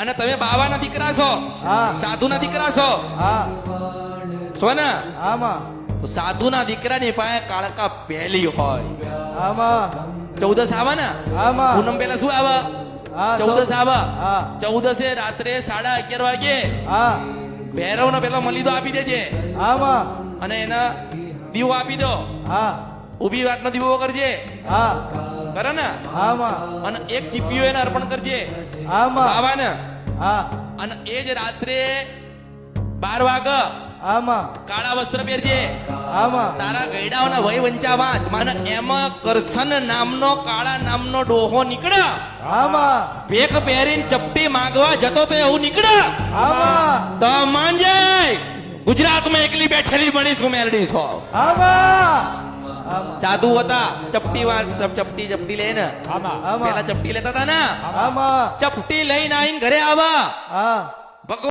અને તમે બાવાના દીકરા છો, હા. સાધુના દીકરા છો, હા છો ને? આમાં તો સાધુના દીકરાની પાસે કાળકા પહેલી હોય. આમાં 14 આવે ને, આમાં પૂનમ પહેલા શું આવે? હા 14 આવે. હા 14 રાત્રે 11:30 વાગે હા ભૈરવનો પેલો મલીદો આપી દેજે આમાં અને એના દીવો આપી દો. હા ઊભી વાતનો દીવો કરજે, હા કરે ને? આમાં અને એક ચીપિયો એને અર્પણ કરજે આમાં બાવાને. હા અને એ જ રાત્રે 12 વાગે આમાં કાળા વસ્ત્ર પહેરજે. આમાં તારા ગયડાઓના વય વંચા વાંચ. માને એમાં કરસન નામનો કાળા નામનો ડોહો નીકળે, આમાં ભેખ પહેરીને ચપટી માંગવા જતો તો એવું નીકળે આમાં તો માંજે ગુજરાતમાં એકલી બેઠેલી બનીશું મેલડી છો. આમાં સાધુ હતા, ચપટી લઈને આમાં પેલા ચપટી લેતા હતા ને, આમાં ચપટી લઈને આવીને ઘરે આવા હા ભગવાન